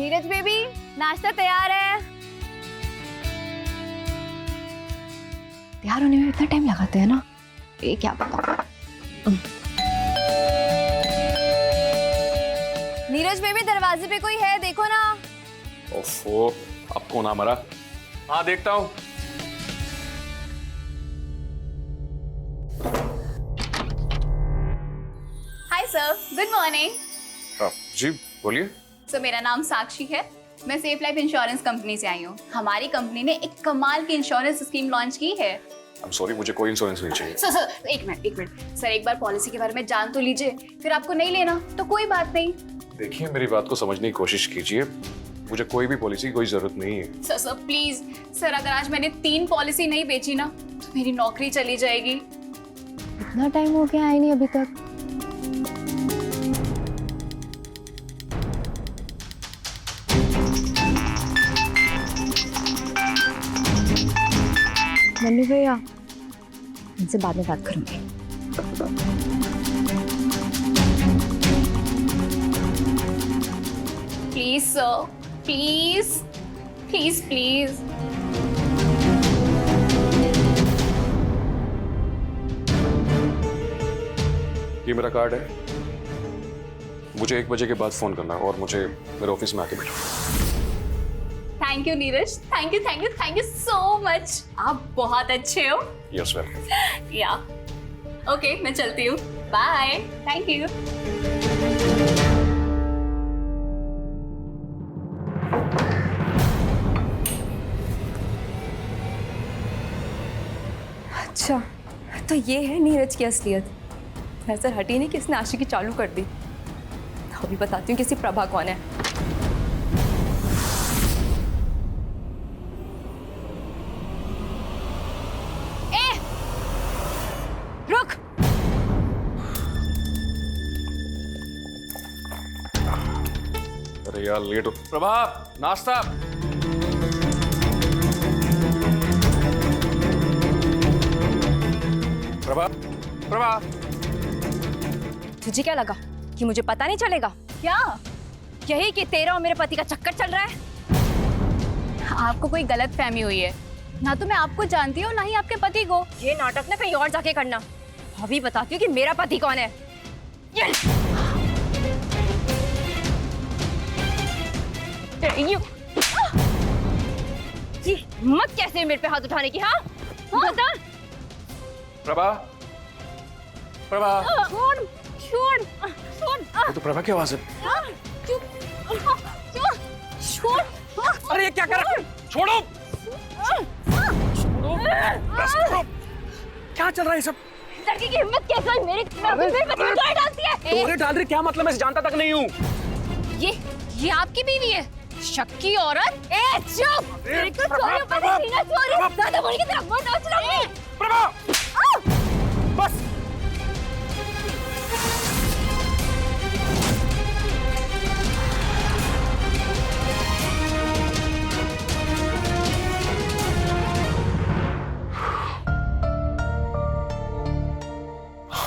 Neeraj baby, नाश्ता तैयार है। तैयार होने में इतना टाइम लगाते हैं ना, ये क्या पता। नीरज बेबी, दरवाजे पे कोई है, देखो ना। ओफो, अब कौन आ मरा? हाँ देखता हूँ। Hi sir, good morning. जी बोलिए। सर, मेरा नाम साक्षी है। मैं सेफ लाइफ इंश्योरेंस कंपनी से आई हूँ। हमारी कंपनी ने एक कमाल की इंश्योरेंस स्कीम लॉन्च की है। I'm sorry, मुझे कोई इंश्योरेंस नहीं चाहिए। सर एक मिनट सर, एक बार पॉलिसी के बारे में जान तो लीजिए, फिर आपको नहीं लेना तो कोई बात नहीं। देखिए, मेरी बात को समझने की कोशिश कीजिए। मुझे कोई भी पॉलिसी की कोई जरूरत नहीं है। सर प्लीज सर, अगर आज मैंने 3 पॉलिसी नहीं बेची ना तो मेरी नौकरी चली जाएगी। इतना टाइम हो गया, आई नहीं अभी तक। मन्नू भैया, इनसे बाद में बात करूंगी। Please sir, please please please. ये मेरा कार्ड है। मुझे 1 बजे के बाद फोन करना और मुझे मेरे ऑफिस में आके मिलो। Thank you Neeraj, thank you thank you thank you so much. आप बहुत अच्छे हो। Yes welcome. या ओके, मैं चलती हूँ। Bye, thank you. अच्छा, तो ये है नीरज की असलियत। नजर हटी नहीं कि इसने आशिकी चालू कर दी। तो अभी बताती हूँ किसी प्रभा कौन है। रुक। अरे यार लेट हो। प्रभा, नाश्ता। प्रभा, प्रभा। तुझे क्या लगा कि मुझे पता नहीं चलेगा? क्या? यही कि तेरा और मेरे पति का चक्कर चल रहा है। आपको कोई गलत फहमी हुई है। ना तो मैं आपको जानती हूँ, ना ही आपके पति को। ये नाटक ना कहीं और जाके करना। अभी बताती हूँ कि मेरा पति कौन है। ये हिम्मत कैसे है मेरे पे हाथ उठाने की? हाँ बता। प्रभा, प्रभा। छोड़ छोड़ छोड़। ये तो प्रभा की आवाज है। छोड़। अरे ये क्या कर रहा है? छोड़ो। छोड़ो। बस करो। क्या चल रहा है सब? लड़की की हिम्मत कैसे है मेरे पति को तोड़ डालती है? तोड़े डाल रही क्या मतलब? मैं जानता तक नहीं हूँ। ये आपकी बीवी है? शक्की औरत। ए चुप। तेरे को चोरी पता नहीं ना, चोरी दादा बोली की तरफ मत नाच रहा। प्रभा, बस।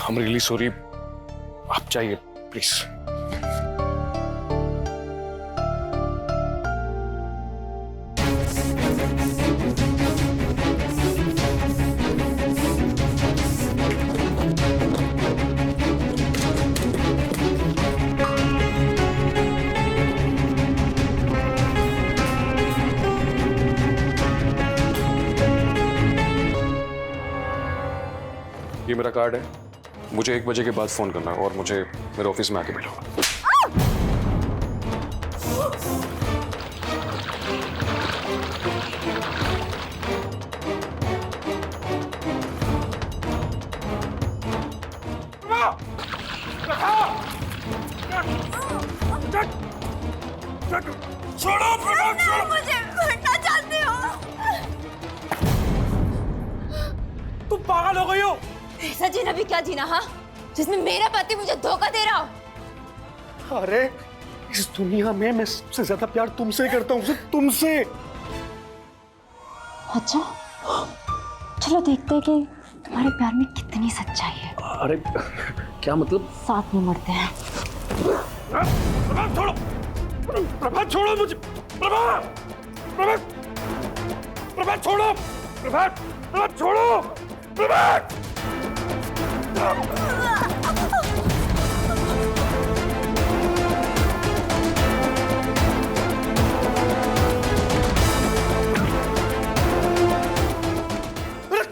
I'm really sorry. आप चाहिए प्लीज। ये मेरा कार्ड है। मुझे 1 बजे के बाद फोन करना और मुझे मेरे ऑफिस में आके मिलो। छोड़ो, छोड़ो। मुझे भरना चाहते हो? तुम पागल हो गई हो? ऐसा जीना भी क्या जीना, हाँ, जिसमें मेरा पति मुझे धोखा दे रहा हो। अरे इस दुनिया में मैं सबसे ज्यादा प्यार तुमसे करता हूँ, सिर्फ तुमसे। अच्छा, चलो देखते हैं कि तुम्हारे प्यार में कितनी सच्चाई है। अरे क्या मतलब? साथ में मरते हैं। छोड़ो। प्रभा छोड़ो मुझे, प्रभा, प्रभा, प्रभा छोड़ो, प्रभा, प्रभा छोड़ो, प्रभा।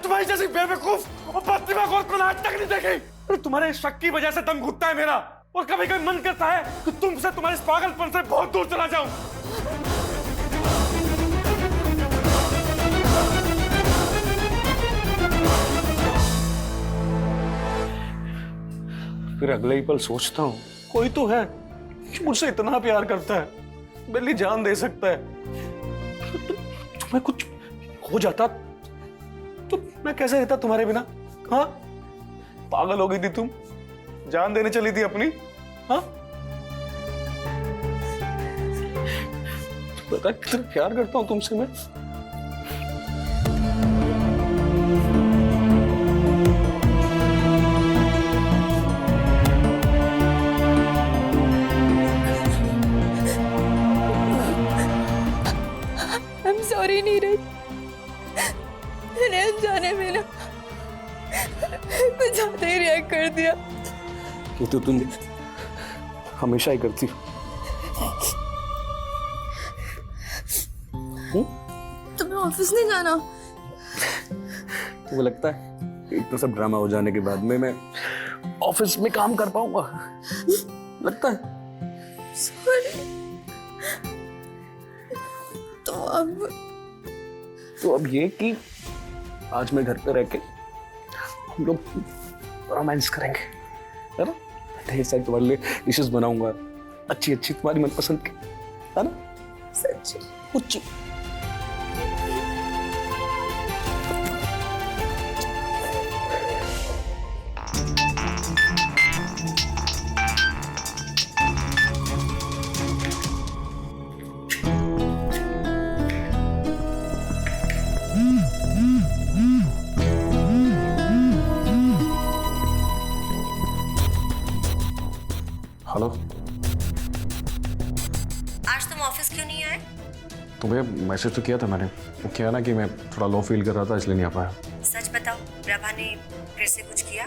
तुम्हारी जैसी बेवकूफ और बददिमाग औरत को आज तक नहीं देखी। अरे तुम्हारे शक की वजह से दम घुटता है मेरा, और कभी कभी मन करता है कि तुमसे, तुम्हारे इस पागलपन से बहुत दूर चला जाऊं। फिर अगले ही पल सोचता हूँ कोई तो है जो मुझसे इतना प्यार करता है, मेरे लिए जान दे सकता है। तुम्हें कुछ हो जाता तो मैं कैसे रहता तुम्हारे बिना? हाँ, पागल हो गई थी तुम, जान देने चली थी अपनी। हाँ, पता कितना प्यार करता हूं तुमसे मैं। I'm sorry नीरज, मैंने अनजाने में ना कुछ ज्यादा ही रिएक्ट कर दिया। ये तो तुम हमेशा ही करती हो। तुम्हें ऑफिस नहीं जाना? तुम्हें लगता है इतना सब ड्रामा हो जाने के बाद में मैं ऑफिस में काम कर पाऊंगा? लगता है? Sorry। तो अब ये कि आज मैं घर पे रह के हम लोग रोमांस करेंगे, है ना? ढेर सारी तुम्हारे लिए डिशेस बनाऊंगा, अच्छी अच्छी तुम्हारी मनपसंद की, है ना? सच्ची? कुछ हेलो, आज तुम ऑफिस क्यों नहीं आए? तुम्हें मैसेज तो किया था मैंने, वो क्या ना कि मैं थोड़ा लो फील कर रहा था इसलिए नहीं आ पाया। सच बताओ, प्रभा ने फिर से कुछ किया?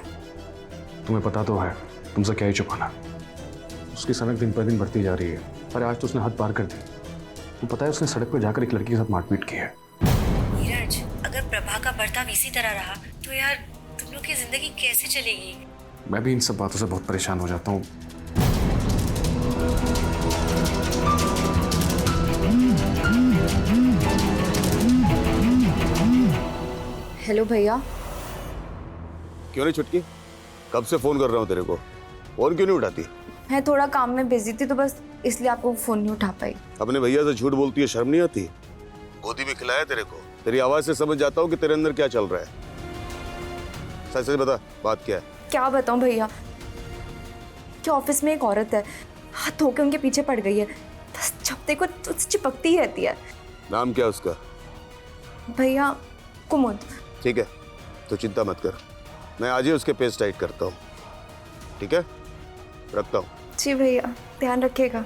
तुम्हें पता तो है, तुमसे क्या ही छुपाना। उसकी सनक दिन पर दिन बढ़ती जा रही है। अरे आज तो उसने हद पार कर दी। तो पता है उसने सड़क पर जाकर एक लड़की के साथ मारपीट की है। नीरज, अगर प्रभा का बर्ताव इसी तरह रहा तो यार तुम लोग की जिंदगी कैसे चलेगी? मैं भी इन सब बातों से बहुत परेशान हो जाता हूँ। हेलो भैया। क्यों नहीं छुटकी? कब से फोन कर रहा हूँ तेरे को, फोन क्यों नहीं उठाती? मैं थोड़ा काम में बिजी थी तो बस इसलिए आपको फोन नहीं उठा पाई। अपने भैया से झूठ बोलती है, शर्म नहीं आती? गोदी में खिलाया तेरे को, तेरी आवाज से समझ जाता हूँ कि तेरे अंदर क्या चल रहा है। सच सच बता, बात क्या है? क्या बताऊं भैया, कि ऑफिस में एक औरत है, हाथ धो के उनके पीछे पड़ गई है, बस जब देखो तो चिपकती ही रहती है। नाम क्या उसका? भैया कुमुद। ठीक है, तो चिंता मत कर, मैं आज ही उसके पेज टाइट करता हूँ। ठीक है, रखता हूँ। जी भैया, ध्यान रखिएगा।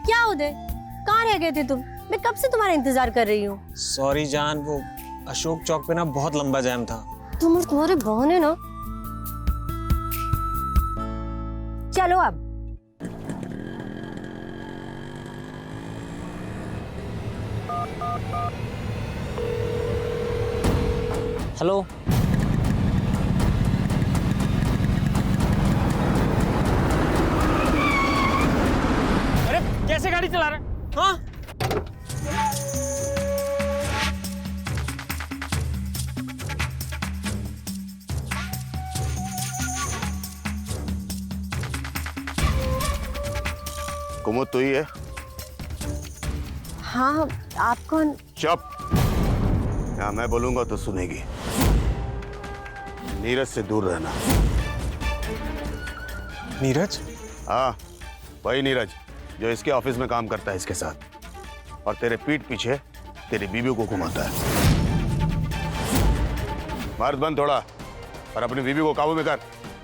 क्या उदय, कहाँ रह गए थे तुम? मैं कब से तुम्हारा इंतजार कर रही हूँ। सॉरी जान, वो अशोक चौक पे ना बहुत लंबा जाम था। तुम और तुम्हारे बहाने ना। चलो अब। हेलो, अरे कैसे गाड़ी चला रहे हैं? हाँ, कुमुद तो ही है? हाँ, आप कौन? चुप, या मैं बोलूंगा तो सुनेगी। नीरज से दूर रहना। नीरज? हाँ, वही नीरज जो इसके ऑफिस में काम करता है इसके साथ और तेरे पीठ पीछे तेरी बीवी को घुमाता है। मर्द बन थोड़ा और अपनी बीवी को काबू में कर।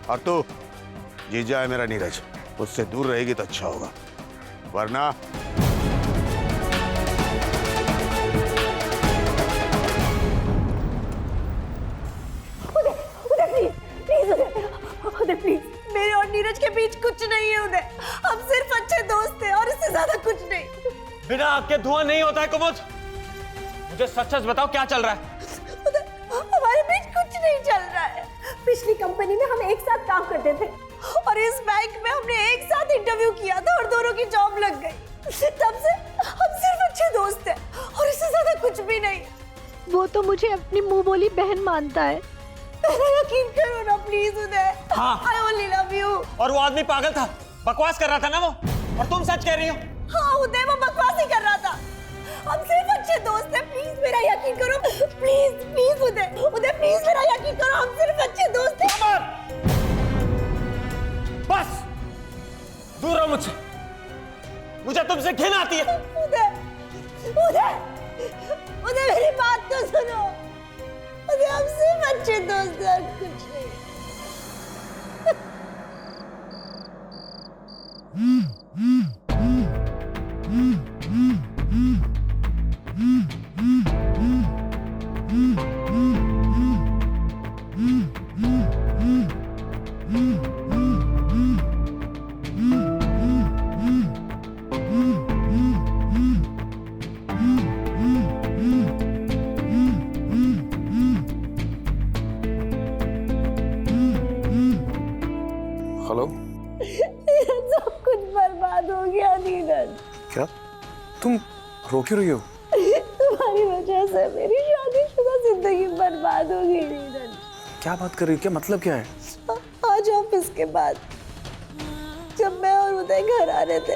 और तू जीजा है मेरा नीरज, उससे दूर रहेगी तो अच्छा होगा, वरना उदय प्लीज, मेरे और नीरज के बीच कुछ नहीं है उदय। हम सिर्फ अच्छे दोस्त हैं और इससे ज्यादा कुछ नहीं। बिना आग के धुआं नहीं होता है कुमुद। मुझे सच सच बताओ क्या चल रहा है? उदय, हमारे बीच कुछ नहीं चल रहा है। पिछली कंपनी में हम एक साथ काम करते थे और इस बैंक में हमने एक साथ इंटरव्यू किया था और दोनों की जॉब लग गई। तब से हम सिर्फ अच्छे दोस्त हैं और इससे ज्यादा कुछ भी नहीं। वो तो मुझे अपनी मुंह बोली बहन मानता है। मेरा यकीन करो ना प्लीज उदय। हाँ। I only love you। और वो आदमी पागल था, बकवास कर रहा था ना वो, और तुम सच कह रही हो। हाँ उदय, वो बकवास ही कर रहा था। हम सिर्फ अच्छे दोस्त हैं, प्लीज मेरा यकीन करो। Please please Uday, Uday please मेरा यकीन करो, हम सिर्फ अच्छे दोस्त हैं। बस दूर रहो मुझसे, मुझे तुमसे घिन आती है। उदय, उदय, उदय मेरी बात तो सुनो। उदय हम सिर्फ अच्छे दोस्त हैं, कुछ नहीं। हेलो? सब कुछ बर्बाद हो गया नीरज। क्या तुम रो क्यों रही हो? तुम्हारी वजह से मेरी शादीशुदा जिंदगी बर्बाद हो गई नीरज। क्या बात कर रही हो? क्या मतलब क्या है? आज ऑफिस के बाद जब मैं और उदय घर आ रहे थे।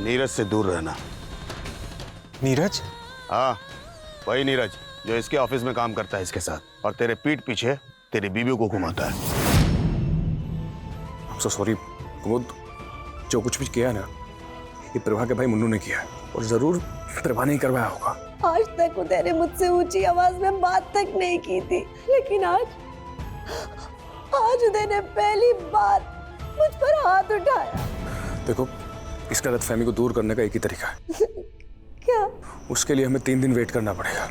नीरज से दूर रहना। नीरज? हाँ, वही नीरज जो इसके ऑफिस में काम करता है इसके साथ और तेरे पीठ पीछे तेरी बीवी को घुमाता है। I'm so sorry, कुमुद, जो कुछ भी किया ना, ये प्रभा के भाई मुन्नू ने किया है और जरूर प्रभा नहीं करवाया होगा। आज तक उदय ने मुझसे ऊंची आवाज में बात तक नहीं की थी, लेकिन आज उदय ने पहली बार मुझ पर हाथ उठाया। देखो, इस गलतफहमी को दूर करने का एक ही तरीका है। क्या? उसके लिए हमें 3 दिन वेट करना पड़ेगा।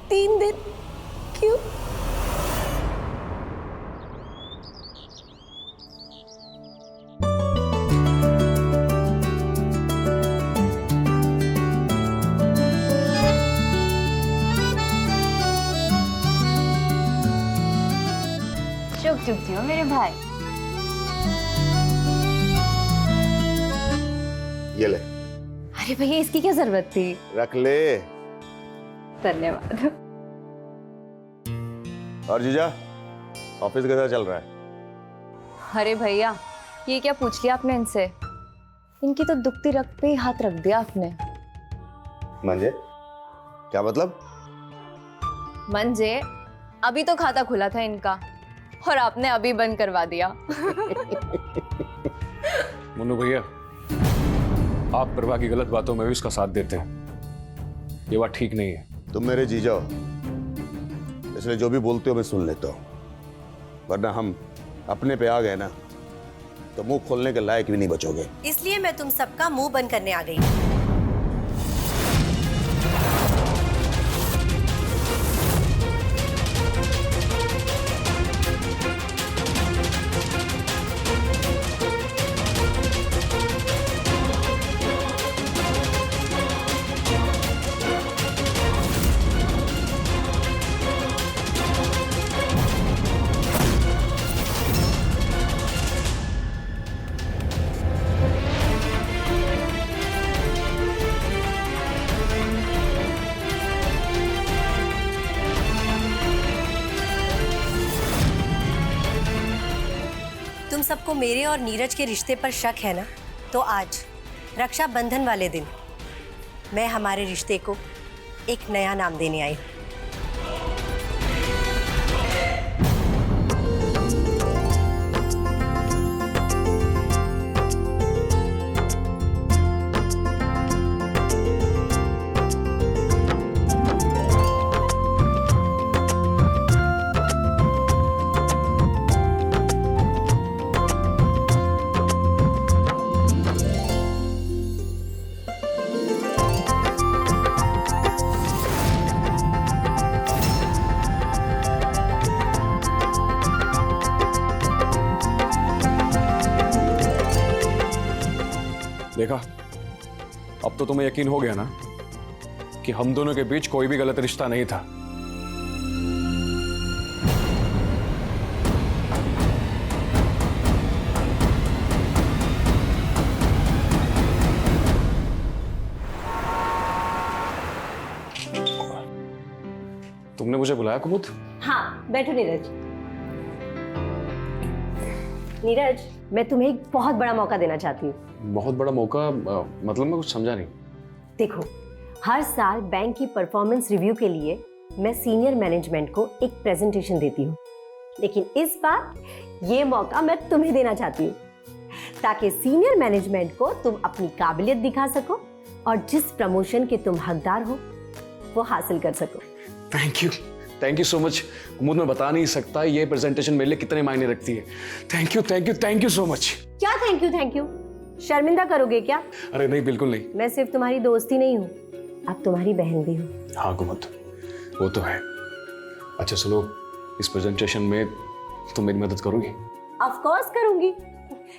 3 दिन? क्यों? चुप चुप जियो मेरे भाई। ये ले, अरे भैया, इसकी क्या जरूरत थी? रख ले। धन्यवाद। और जीजा, ऑफिस कैसा चल रहा है? अरे भैया, ये क्या पूछ लिया आपने इनसे? इनकी तो दुखती रग पे ही हाथ रख दिया आपने। मंजे, क्या मतलब? मंजे, अभी तो खाता खुला था इनका और आपने अभी बंद करवा दिया। मुन्नू भैया, आप प्रभा की गलत बातों में भी उसका साथ देते हैं, ये बात ठीक नहीं है। तुम मेरे जीजा हो, इसलिए जो भी बोलते हो मैं सुन लेता हूँ, वरना हम अपने पे आ गए ना तो मुंह खोलने के लायक भी नहीं बचोगे। इसलिए मैं तुम सबका मुंह बंद करने आ गई। तुम सबको मेरे और नीरज के रिश्ते पर शक है ना, तो आज रक्षाबंधन वाले दिन मैं हमारे रिश्ते को एक नया नाम देने आई हूं। देखा, अब तो तुम्हें यकीन हो गया ना कि हम दोनों के बीच कोई भी गलत रिश्ता नहीं था। तुमने मुझे बुलाया कुमुद? हाँ, बैठो नीरज। नीरज, मैं तुम्हें एक बहुत बड़ा मौका देना चाहती हूँ। बहुत बड़ा मौका? मतलब मैं कुछ समझा नहीं। देखो, हर साल बैंक की परफॉर्मेंस रिव्यू के लिए मैं सीनियर मैनेजमेंट को एक प्रेजेंटेशन देती हूँ, लेकिन इस बार ये मौका मैं तुम्हें देना चाहती हूँ ताकि सीनियर मैनेजमेंट को तुम अपनी काबिलियत दिखा सको और जिस प्रमोशन के तुम हकदार हो वो हासिल कर सको। थैंक यू सो मच कुमुद। मैं बता नहीं सकता ये प्रेजेंटेशन मेरे लिए कितने मायने रखती है। Thank you so much. क्या थैंक यू? शर्मिंदा करोगे क्या? अरे नहीं, बिल्कुल नहीं। मैं सिर्फ तुम्हारी दोस्त ही नहीं हूँ, अब तुम्हारी बहन भी हूँ। हाँ कुमुद, वो तो है। अच्छा सुनो, इस प्रेजेंटेशन में तुम मेरी मदद करोगी? ऑफ कोर्स करूंगी,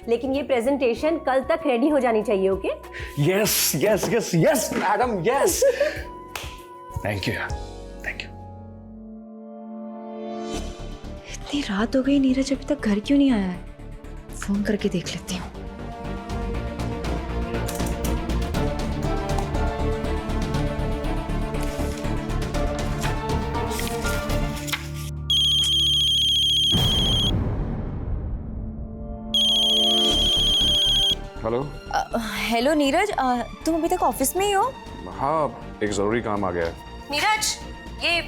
लेकिन ये प्रेजेंटेशन कल तक रेडी हो जानी चाहिए। Okay? Yes madam, yes. Thank you. इतनी रात हो गई, नीरज अभी तक घर क्यों नहीं आया है? फोन करके देख लेती हूँ। हेलो। हेलो नीरज, तुम अभी तक ऑफिस में ही हो? हाँ, एक जरूरी काम आ गया है। नीरज, ये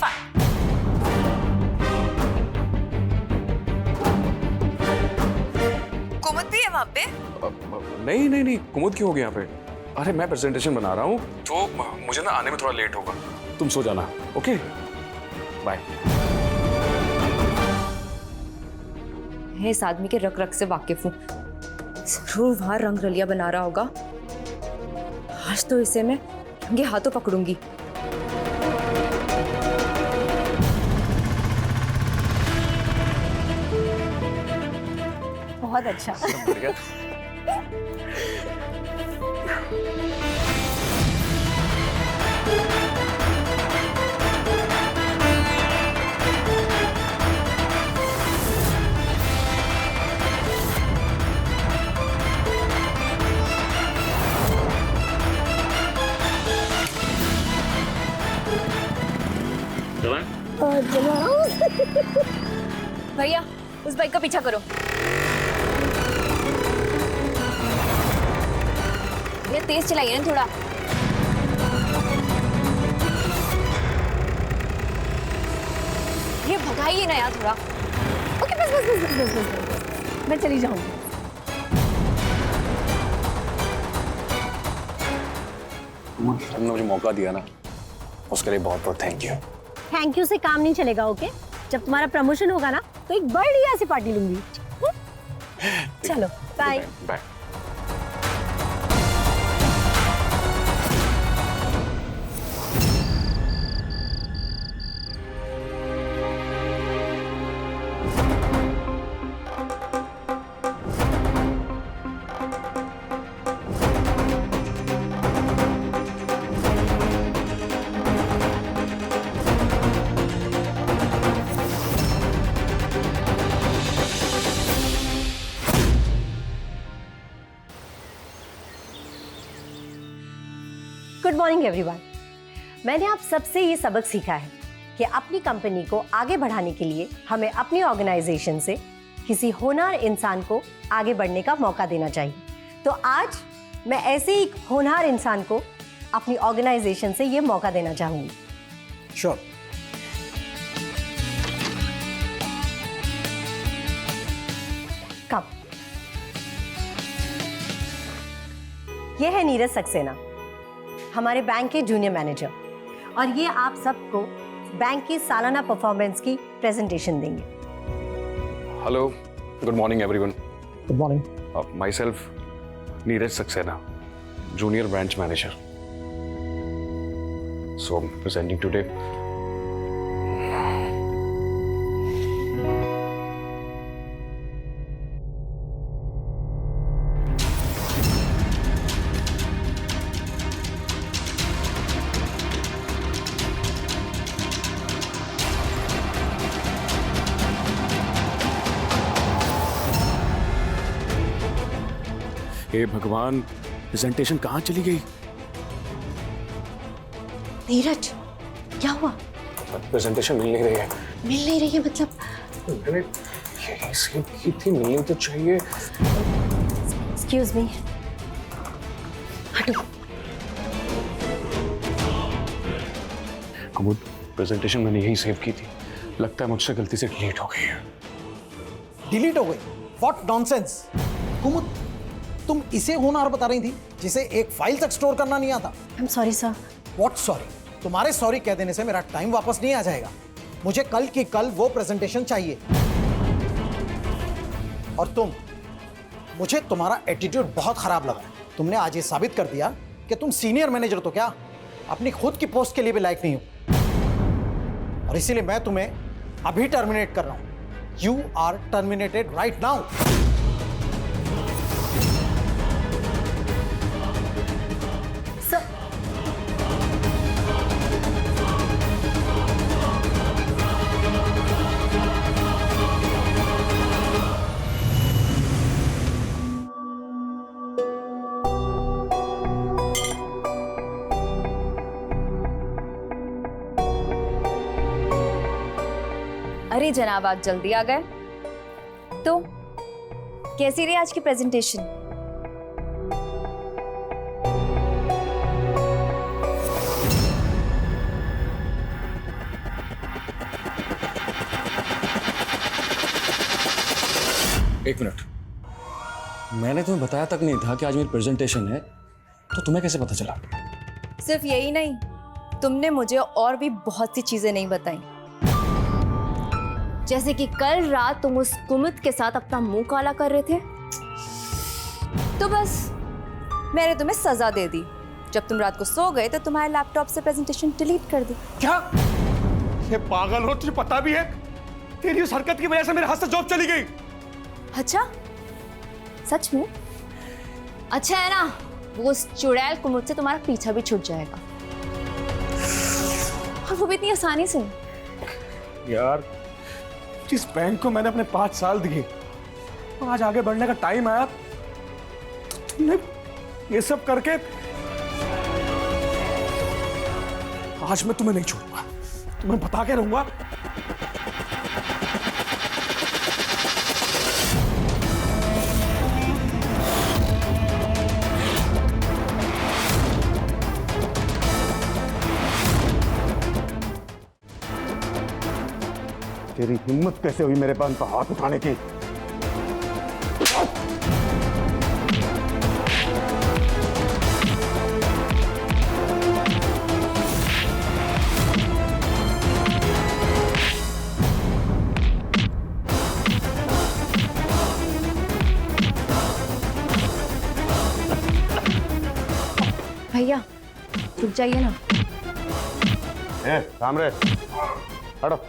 कुमुद भी है वहाँ पे? नहीं, कुमुद क्यों हो गया यहाँ पे? अरे मैं प्रेजेंटेशन बना रहा हूँ तो मुझे ना आने में थोड़ा लेट होगा। तुम सो जाना, ओके? बाय। मैं इस आदमी के रक रक से वाकिफ हूँ, जरूर वहां रंग रलिया बना रहा होगा। आज तो इसे मैं रंगे हाथों पकड़ूंगी। बहुत अच्छा। भैया, उस बाइक का पीछा करो। ये तेज चलाइए ना थोड़ा। ये भगाइए ना यार थोड़ा। ओके, बस। मैं चली जाऊंगी। तुमने मुझे मौका दिया ना, उसके लिए बहुत बहुत थैंक यू। थैंक यू से काम नहीं चलेगा। ओके? जब तुम्हारा प्रमोशन होगा ना तो एक बढ़िया सी पार्टी लूंगी। चलो, bye. Bye. Good morning everyone. मैंने आप सबसे ये सबक सीखा है कि अपनी कंपनी को आगे बढ़ाने के लिए हमें अपनी ऑर्गेनाइजेशन से किसी होनहार इंसान को आगे बढ़ने का मौका देना चाहिए। तो आज मैं ऐसे ही एक होनहार इंसान को अपनी ऑर्गेनाइजेशन से ये मौका देना चाहूंगी। श्योर। कम। ये है नीरज सक्सेना, हमारे बैंक के जूनियर मैनेजर, और ये आप सबको बैंक की सालाना परफॉर्मेंस की प्रेजेंटेशन देंगे। Hello, good morning everyone. Good morning. Myself Neeraj Saxena, junior branch manager. So presenting today हे भगवान, प्रेजेंटेशन कहाँ चली गई? नीरज, क्या हुआ? प्रेजेंटेशन मिल नहीं रही है। मिल नहीं रही है मतलब? मैंने यही सेव की थी, मिलनी तो चाहिए। एक्सक्यूज मी, हटो। कुमुद, प्रेजेंटेशन मैंने यही सेव की थी, लगता है मुझसे गलती से डिलीट हो गई है। डिलीट हो गई? What nonsense! कुमुद, तुम इसे होनहार बता रही थी जिसे एक फाइल तक स्टोर करना नहीं आता। I am sorry sir. What sorry? तुम्हारे सॉरी कह देने से मेरा टाइम वापस नहीं आ जाएगा। मुझे कल की कल वो प्रेजेंटेशन चाहिए। और मुझे तुम्हारा एटीट्यूड बहुत खराब लगा। तुमने आज ये साबित कर दिया कि तुम सीनियर मैनेजर तो क्या, अपनी खुद की पोस्ट के लिए भी लायक नहीं हो। और इसीलिए मैं तुम्हें अभी टर्मिनेट कर रहा हूं। You are terminated right now. अरे जनाब, आप जल्दी आ गए। तो कैसी रही आज की प्रेजेंटेशन? एक मिनट, मैंने तुम्हें बताया तक नहीं था कि आज मेरी प्रेजेंटेशन है, तो तुम्हें कैसे पता चला? सिर्फ यही नहीं, तुमने मुझे और भी बहुत सी चीजें नहीं बताई। जैसे कि कल रात तुम उस कुमुद के साथ अपना मुंह काला कर रहे थे, तो बस मैंने तुम्हें सजा दे दी। जब तुम रात को सो गए तो तुम्हारे लैपटॉप से प्रेजेंटेशन डिलीट कर दी। क्या? ये पागल हो, तुझे पता भी है तेरी इस हरकत की वजह से मेरे हाथ से जॉब चली गई। अच्छा, सच में? अच्छा है ना, वो उस चुड़ैल कुमुद से तुम्हारा पीछा भी छूट जाएगा, और वो भी इतनी आसानी से। यार, जिस बैंक को मैंने अपने 5 साल दिए, आज आगे बढ़ने का टाइम आया तो तुमने ये सब करके, आज मैं तुम्हें नहीं छोड़ूंगा, तुम्हें बता के रहूंगा। तेरी हिम्मत कैसे हुई मेरे पान पर हाथ उठाने की? भैया रुक जाइए ना। सामने हटो।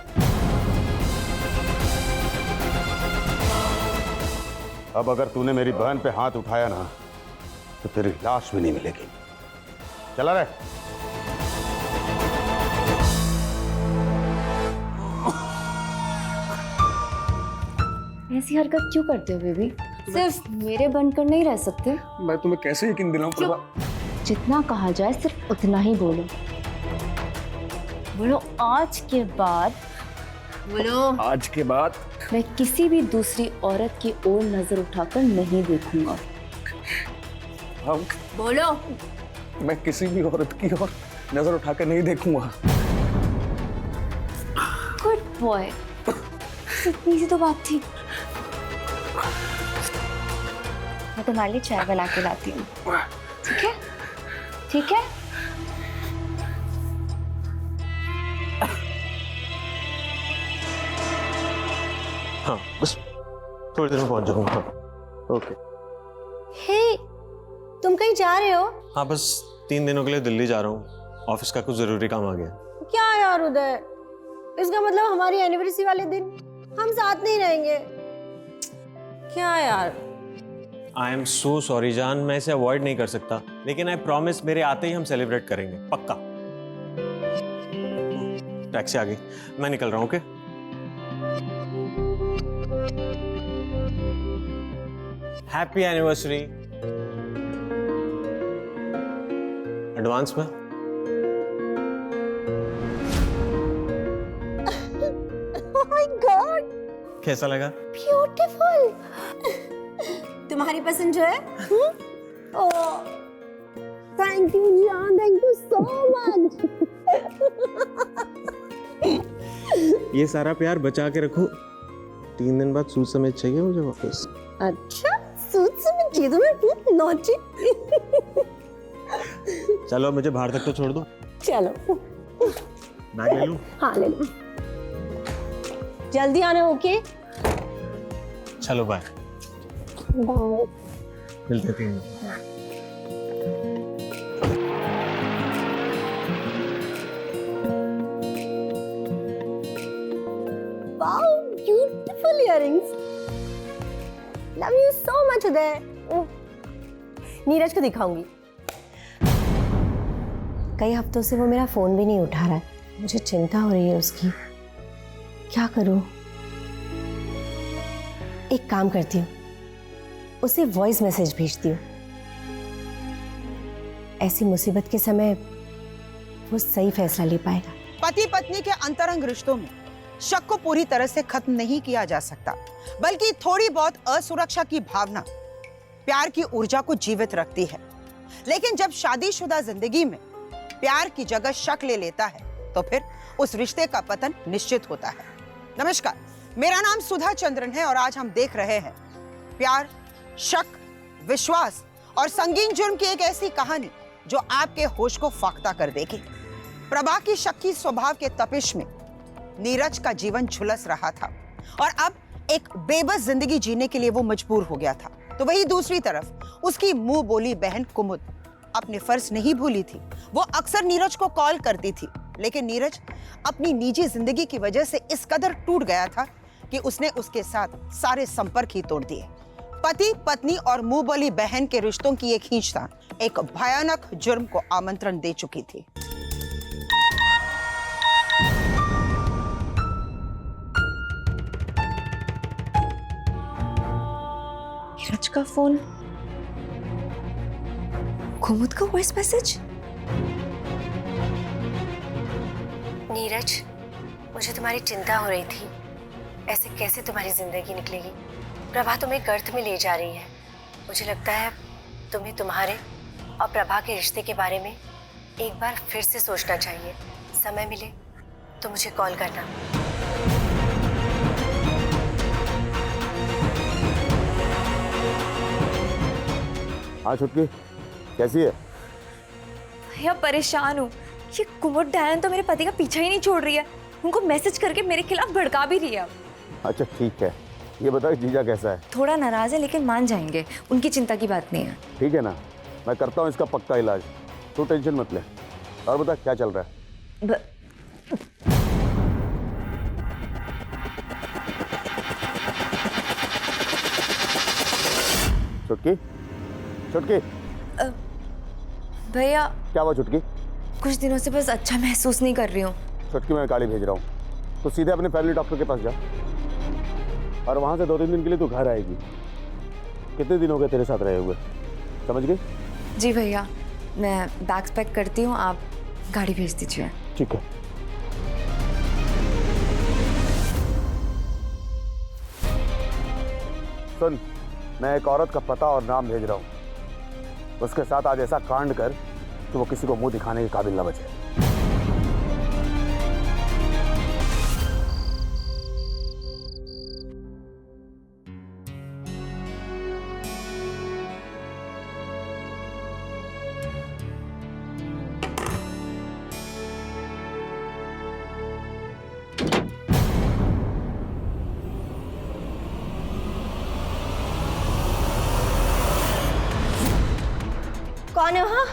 अब अगर तूने मेरी बहन पे हाथ उठाया ना, तो तेरी लाश भी नहीं मिलेगी। चला रे। ऐसी हरकत क्यों करते हो बेबी? सिर्फ मेरे बनकर नहीं रह सकते। मैं तुम्हें कैसे यकीन दिलाऊं प्रभा? जितना कहा जाए सिर्फ उतना ही बोलो। बोलो आज के बाद, बोलो आज के बाद मैं किसी भी दूसरी औरत की ओर नजर उठाकर नहीं देखूंगा। हम, बोलो। मैं किसी भी औरत की ओर नजर उठाकर नहीं देखूंगा। गुड बॉय, इतनी सी तो बात थी। मैं तुम्हारे लिए चाय बना के लाती हूँ, ठीक है? ठीक है? हाँ, बस थोड़ी देर में पहुंच जाऊंगा। ओके। हे, तुम कहीं जा रहे हो? हाँ, बस 3 दिनों के लिए दिल्ली जा रहा हूँ। ऑफिस का कुछ जरूरी काम आ गया। क्या यार उदय, इसका मतलब हमारी एनिवर्सरी वाले दिन हम साथ नहीं रहेंगे क्या यार? आई एम सो सॉरी जान, मैं इसे अवॉइड नहीं कर सकता, लेकिन आई प्रॉमिस मेरे आते ही हम सेलिब्रेट करेंगे, पक्का। टैक्सी आ गई, मैं निकल रहा हूँ। Okay, happy anniversary. एडवांस में। Oh my God, कैसा लगा? beautiful. तुम्हारी पसंद जो है? Oh, thank you जान, thank you so much. ये सारा प्यार बचा के रखो, 3 दिन बाद सूट समेत चाहिए मुझे वापस। अच्छा, सूट से मैं चीजों में नॉटी। चलो मुझे बाहर तक तो छोड़ दो। चलो, बैग ले लूं? हाँ ले लो। जल्दी आना, ओके? चलो बाय। बाय। मिलते 3 दिन। Wow, beautiful earrings. Love you so much उदय। नीरज को दिखाऊंगी। कई हफ्तों से वो मेरा फोन भी नहीं उठा रहा है, मुझे चिंता हो रही है उसकी। क्या करूं? एक काम करती हूँ, उसे वॉइस मैसेज भेजती हूँ। ऐसी मुसीबत के समय वो सही फैसला ले पाएगा। पति पत्नी के अंतरंग रिश्तों में शक को पूरी तरह से खत्म नहीं किया जा सकता, बल्कि थोड़ी बहुत असुरक्षा की भावना प्यार की ऊर्जा को जीवित रखती है। लेकिन जब शादीशुदा जिंदगी में प्यार की जगह शक ले लेता है, तो फिर उस रिश्ते का पतन निश्चित होता है। नमस्कार, मेरा नाम सुधा चंद्रन है और आज हम देख रहे हैं प्यार, शक, विश्वास और संगीन जुर्म की एक ऐसी कहानी जो आपके होश को फाख्ता कर देगी। प्रभा की शक्की स्वभाव के तपिश में नीरज का जीवन झुलस रहा था और अब एक बेबस जिंदगी जीने के लिए वो मजबूर हो गया था। तो वही दूसरी तरफ उसकी मुंह बोली बहन कुमुद अपने फर्ज नहीं भूली थी। वो अक्सर नीरज को कॉल करती थी, लेकिन नीरज अपनी निजी जिंदगी की वजह से इस कदर टूट गया था कि उसने उसके साथ सारे संपर्क ही तोड़ दिए। पति पत्नी और मुंह बोली बहन के रिश्तों की एक खींचतान एक भयानक जुर्म को आमंत्रण दे चुकी थी। नीरज का फोन, कुमुद का वॉइस मैसेज। नीरज, मुझे तुम्हारी चिंता हो रही थी। ऐसे कैसे तुम्हारी जिंदगी निकलेगी? प्रभा तुम्हें गर्त में ले जा रही है। मुझे लगता है तुम्हें तुम्हारे और प्रभा के रिश्ते के बारे में एक बार फिर से सोचना चाहिए। समय मिले तो मुझे कॉल करना। हाँ छुटकी, कैसी है? भैया परेशान हूँ। ये कुमुद डायन तो मेरे पति का पीछा ही नहीं छोड़ रही है। उनको मैसेज करके मेरे खिलाफ भड़का भी रही है। अच्छा ठीक है, ये बता जीजा कैसा है? थोड़ा नाराज है लेकिन मान जाएंगे, उनकी चिंता की बात नहीं है। ठीक है ना, मैं करता हूँ इसका पक्का इलाज, तू टेंशन मत ले। और बता क्या चल रहा है? छुटकी, छुटकी। भैया क्या हुआ छुटकी? कुछ दिनों से बस अच्छा महसूस नहीं कर रही हूँ। छुटकी, मैं गाड़ी भेज रहा हूँ, तो सीधे अपने फैमिली डॉक्टर के पास जा और वहाँ से 2-3 दिन के लिए तू घर आएगी। कितने दिन हो गए तेरे साथ रहे हुए, समझ गई? जी भैया, मैं बैग्स पैक करती हूँ, आप गाड़ी भेज दीजिए। ठीक है। सुन, मैं एक औरत का पता और नाम भेज रहा हूँ। उसके साथ आज ऐसा कांड कर कि वो किसी को मुंह दिखाने के काबिल न बचे। कौन है वहाँ?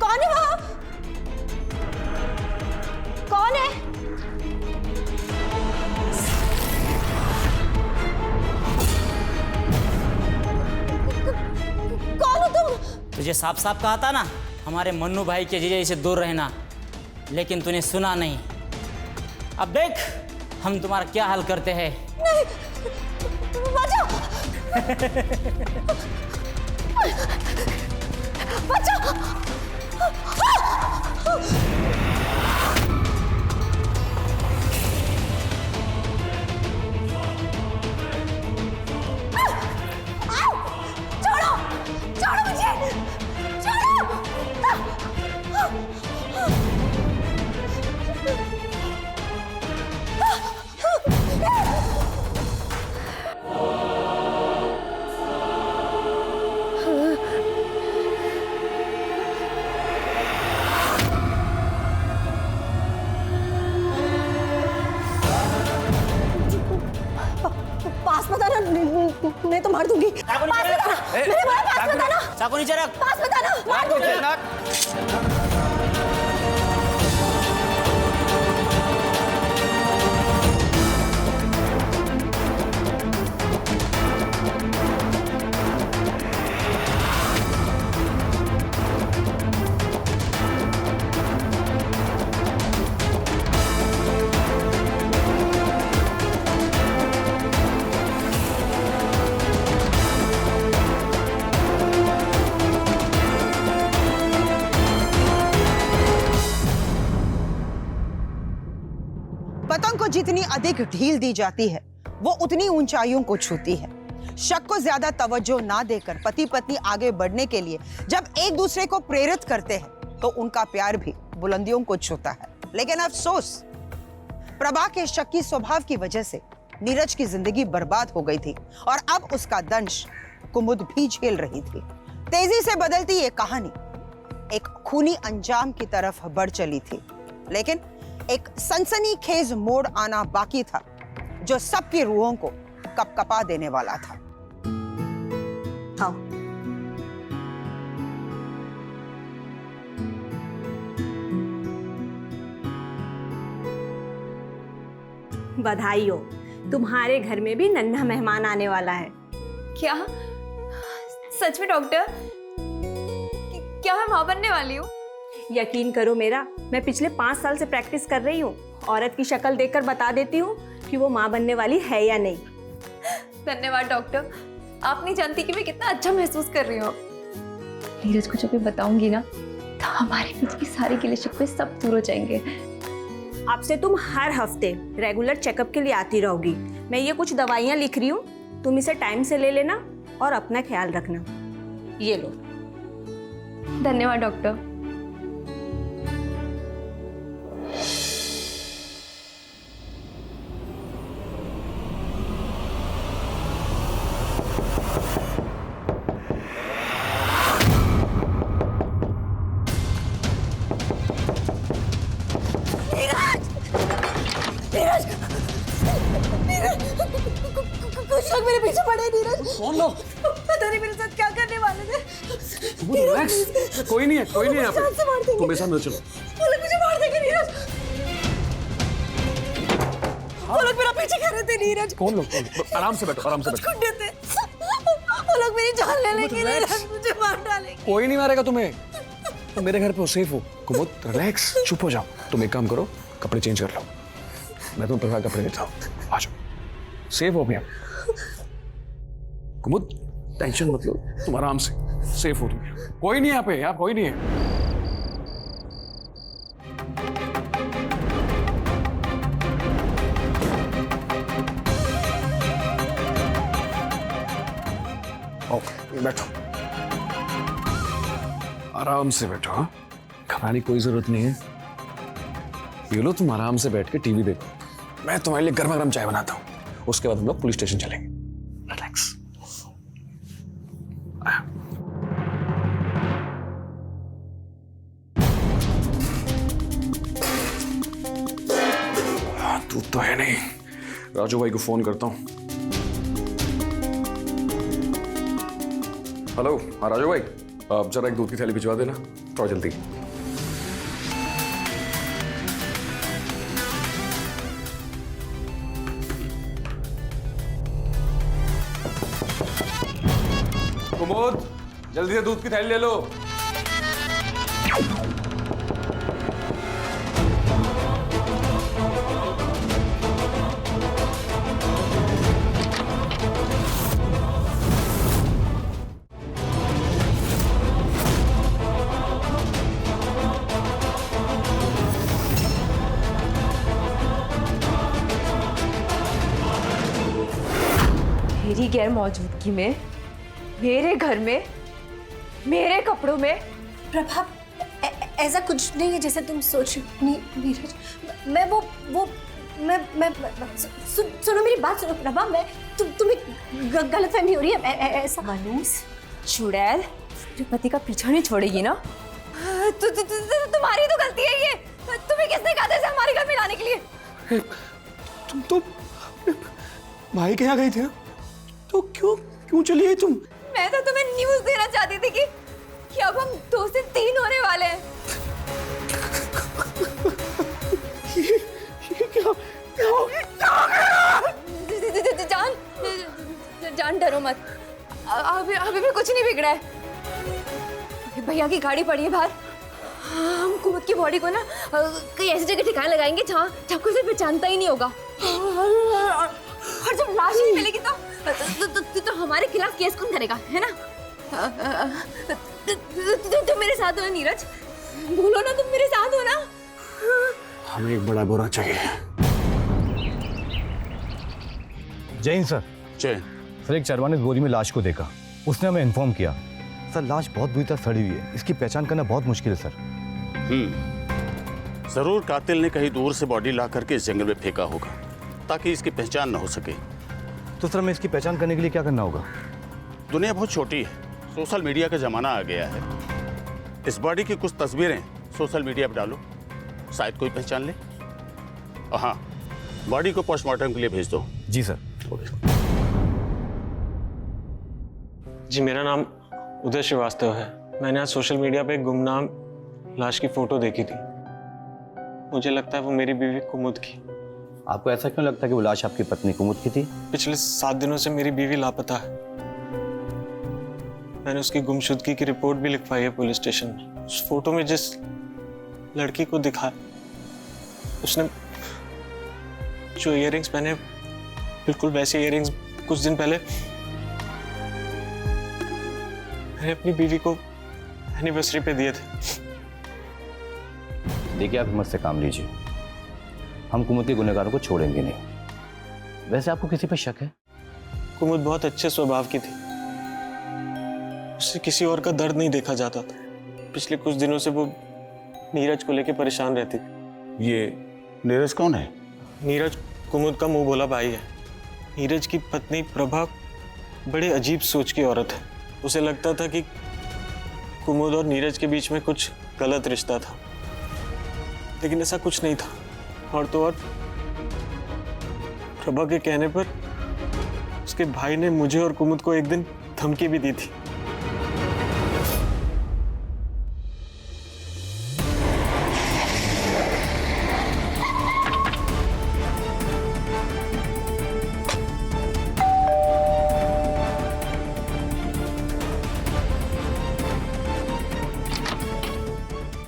कौन है वहाँ? कौन है? कौन हो तुम? तुझे साफ साफ कहा था ना हमारे मन्नू भाई के जीजा से दूर रहना, लेकिन तूने सुना नहीं। अब देख हम तुम्हारा क्या हाल करते हैं। नहीं, बचाओ। छोड़ो छोड़ो मुझे, छोड़ो। पास बताना, नहीं तो मार दूंगी। पास बताना, मैंने बोला पास बताना। चाकू नीचे रख। पास बताना, मार दूंगी। पतंग को जितनी अधिक ढील दी जाती है वो उतनी ऊंचाइयों को छूती है। शक को ज्यादा तवज्जो ना देकर पति पत्नी आगे बढ़ने के लिए जब एक दूसरे को प्रेरित करते हैं तो उनका प्यार भी बुलंदियों को छूता है। लेकिन अफसोस, प्रभा के शक्की स्वभाव की वजह से नीरज की जिंदगी बर्बाद हो गई थी और अब उसका दंश कुमुद भी झेल रही थी। तेजी से बदलती ये कहानी एक खूनी अंजाम की तरफ बढ़ चली थी, लेकिन एक सनसनीखेज मोड़ आना बाकी था जो सबकी रूहों को कपकपा देने वाला था। हाँ, बधाई हो, तुम्हारे घर में भी नन्हा मेहमान आने वाला है। क्या सच में डॉक्टर? क्या मैं माँ बनने वाली हूँ? यकीन करो मेरा, मैं पिछले 5 साल से प्रैक्टिस कर रही हूँ। औरत की शक्ल देखकर बता देती हूँ कि वो माँ बनने वाली है या नहीं। धन्यवाद डॉक्टर, आप नहीं जानती कि मैं कितना अच्छा महसूस कर रही हूँ। नीरज को जब मैं बताऊंगी ना तो हमारे बीच की सारी गिले शिकवे सब दूर हो जाएंगे। अब से तुम हर हफ्ते रेगुलर चेकअप के लिए आती रहोगी। मैं ये कुछ दवाइयाँ लिख रही हूँ, तुम इसे टाइम से ले लेना और अपना ख्याल रखना। ये लो। धन्यवाद डॉक्टर। कुछ लोग मेरे पीछे पड़े। नीरज, कौन लोग? पता नहीं मेरे साथ क्या करने वाले थे। रिलैक्स, कोई नहीं है, कोई नहीं है यहाँ जान से मार पे। देंगे। तुम मेरे साथ न चलो। वो लोग मुझे मार देंगे नीरज। वो लोग मेरा पीछे कर रहे थे नीरज। कौन लोग? आराम से बैठो, आराम से बैठो। गुंडे थे। वो लोग मेरी जान ले लेंगे नीरज, मुझे मार डालेंगे। कोई नहीं मारेगा तुम्हें, तुम मेरे घर पे हो, सेफ हो। कुमुद रिलैक्स, चुप हो जाओ। तुम एक काम करो, कपड़े चेंज कर लो, मैं तुम्हें प्रभा कपड़े देता हूँ। आ जाओ, सेफ हो अपने आप। कुमुद टेंशन मत लो, तुम आराम से, सेफ हो तुम। कोई नहीं यहाँ पे, यहाँ कोई नहीं है। ओके, बैठो, आराम से बैठो। हाँ, घबराने की कोई जरूरत नहीं है। ये लो, तुम आराम से बैठ के टीवी देखो, मैं तुम्हारे लिए गर्मा गर्म चाय बनाता हूँ। उसके बाद हम लोग पुलिस स्टेशन चलेंगे। रिलैक्स। दूध तो है नहीं, राजू भाई को फोन करता हूँ। हेलो, हाँ राजू भाई, आप जरा एक दूध की थैली भिजवा देना, थोड़ा जल्दी। कुमुद, जल्दी से दूध की थैली ले लो। मेरी गैर मौजूदगी में, मेरे घर में, मेरे कपड़ों में। प्रभा, ऐसा कुछ नहीं है जैसे तुम सोच रही हो नीरज। सुनो मेरी बात सुनो प्रभा, तुम्हें गलतफहमी हो रही है। ऐसा मनीष, चुड़ैल, जो पति का पीछा नहीं छोड़ेगी ना। तुम्हारी तो गलती है ये। तुम्हें किसने कहा था इसे हमारे घर में लाने के लिए? तुम तो भाई के यहाँ गई थी, तो क्यों चली आई तुम? मैं तो तुम्हें न्यूज़ देना चाहती थी कि अब हम 2 से 3 होने वाले हैं। ये क्या हो गया? जान डरो मत, अभी भी कुछ नहीं बिगड़ा है। भैया की गाड़ी पड़ी है बाहर। हम कुमुद की बॉडी को ना कहीं ऐसी जगह ठिकाने लगाएंगे जहाँ कोई उसे पहचानता ही नहीं होगा। और जब लाश नहीं मिलेगी तो हमारे खिलाफ केस कौन करेगा, है ना? तुम मेरे साथ हो ना नीरज, बोलो ना तुम मेरे साथ हो ना। हमें एक बड़ा बुरा चाहिए। जैन सर। जय। सर, एक चरवा ने गोदी में लाश को देखा, उसने हमें इन्फॉर्म किया। सर, लाश बहुत बुरी तरह सड़ी हुई है, इसकी पहचान करना बहुत मुश्किल है सर। जरूर कातिल ने कहीं दूर से बॉडी ला करके इस जंगल में फेंका होगा ताकि इसकी पहचान न हो सके। तो सर, हमें इसकी पहचान करने के लिए क्या करना होगा? दुनिया बहुत छोटी है, सोशल मीडिया का जमाना आ गया है। इस बॉडी की कुछ तस्वीरें सोशल मीडिया पर डालो, शायद कोई पहचान ले। हाँ, बॉडी को पोस्टमार्टम के लिए भेज दो। जी सर। जी, मेरा नाम उदय श्रीवास्तव है। मैंने आज सोशल मीडिया पे एक गुमनाम लाश की फोटो देखी थी। मुझे लगता है वो मेरी बीवी कुमुद की। आपको ऐसा क्यों लगता है कि वो लाश आपकी पत्नी कुमुद की थी? पिछले 7 दिनों से मेरी बीवी लापता है। मैंने उसकी गुमशुदगी की रिपोर्ट भी लिखवाई है पुलिस स्टेशन में। उस फोटो में जिस लड़की को दिखा, उसने जो इयररिंग्स पहने, बिल्कुल वैसे इयररिंग्स कुछ दिन पहले मैंने अपनी बीवी को एनिवर्सरी पे दिए थे। देखिए, आप हिम्मत से काम लीजिए, हम कुमुद के गुनहगारों को छोड़ेंगे नहीं। वैसे आपको किसी पे शक है? कुमुद बहुत अच्छे स्वभाव की थी, उससे किसी और का दर्द नहीं देखा जाता था। पिछले कुछ दिनों से वो नीरज को लेकर परेशान रहती थी। ये नीरज कौन है? नीरज कुमुद का मुंह बोला भाई है। नीरज की पत्नी प्रभा बड़े अजीब सोच की औरत है। उसे लगता था कि कुमुद और नीरज के बीच में कुछ गलत रिश्ता था, लेकिन ऐसा कुछ नहीं था। और तो और प्रभा के कहने पर उसके भाई ने मुझे और कुमुद को एक दिन धमकी भी दी थी।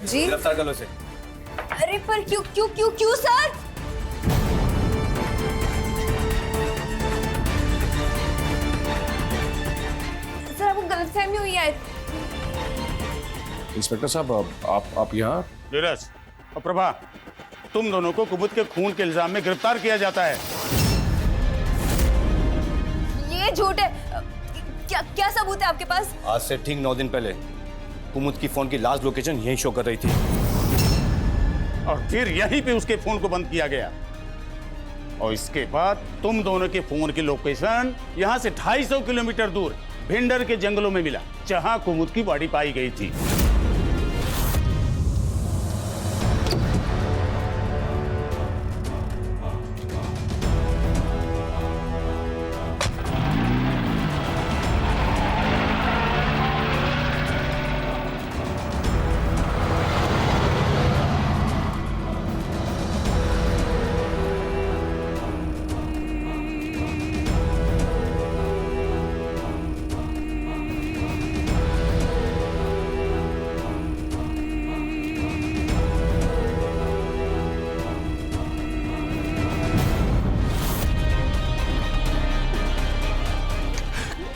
जी, गिरफ्तार कर लो इसे। अरे पर क्यों सर? सर, आपको गलतफहमी हुई है। इंस्पेक्टर साहब, आप यहाँ? नीरज और प्रभा, तुम दोनों को कुमुद के खून के इल्जाम में गिरफ्तार किया जाता है। ये झूठ है। क्या सबूत है आपके पास? आज से ठीक 9 दिन पहले कुमुद की फोन की लास्ट लोकेशन यहीं शो कर रही थी, और फिर यहीं पे उसके फोन को बंद किया गया। और इसके बाद तुम दोनों के फोन की लोकेशन यहां से 250 किलोमीटर दूर भिंडर के जंगलों में मिला, जहां कुमुद की बॉडी पाई गई थी।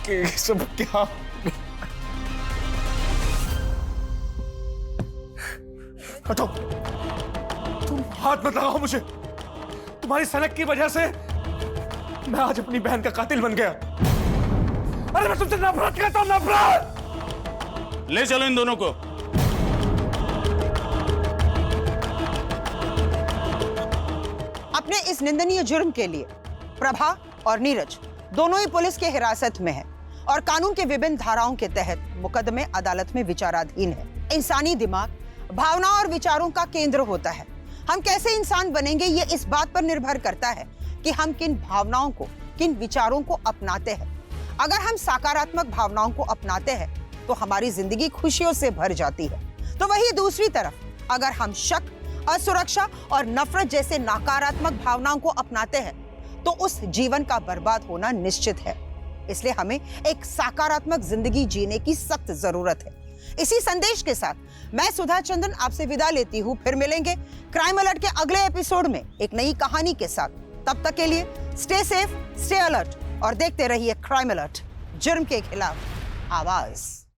ये सब क्या? हटो, तुम हाथ मत लगाओ मुझे। तुम्हारी सनक की वजह से मैं आज अपनी बहन का कातिल बन गया। अरे मैं तुमसे नफरत करता हूं, नफरत। ले चलो इन दोनों को। अपने इस निंदनीय जुर्म के लिए प्रभा और नीरज दोनों ही पुलिस के हिरासत में हैं और कानून के विभिन्न धाराओं के तहत मुकदमे अदालत में विचाराधीन है। इंसानी दिमाग भावनाओं और विचारों का केंद्र होता है। हम कैसे इंसान बनेंगे ये इस बात पर निर्भर करता है कि हम किन भावनाओं को, किन विचारों को अपनाते हैं। अगर हम सकारात्मक भावनाओं को अपनाते हैं तो हमारी जिंदगी खुशियों से भर जाती है। तो वही दूसरी तरफ अगर हम शक, असुरक्षा और नफरत जैसे नकारात्मक भावनाओं को अपनाते हैं तो उस जीवन का बर्बाद होना निश्चित है। इसलिए हमें एक सकारात्मक जिंदगी जीने की सख्त जरूरत है। इसी संदेश के साथ मैं सुधा चंदन आपसे विदा लेती हूँ। फिर मिलेंगे क्राइम अलर्ट के अगले एपिसोड में एक नई कहानी के साथ। तब तक के लिए स्टे सेफ, स्टे अलर्ट और देखते रहिए क्राइम अलर्ट, जुर्म के खिलाफ आवाज।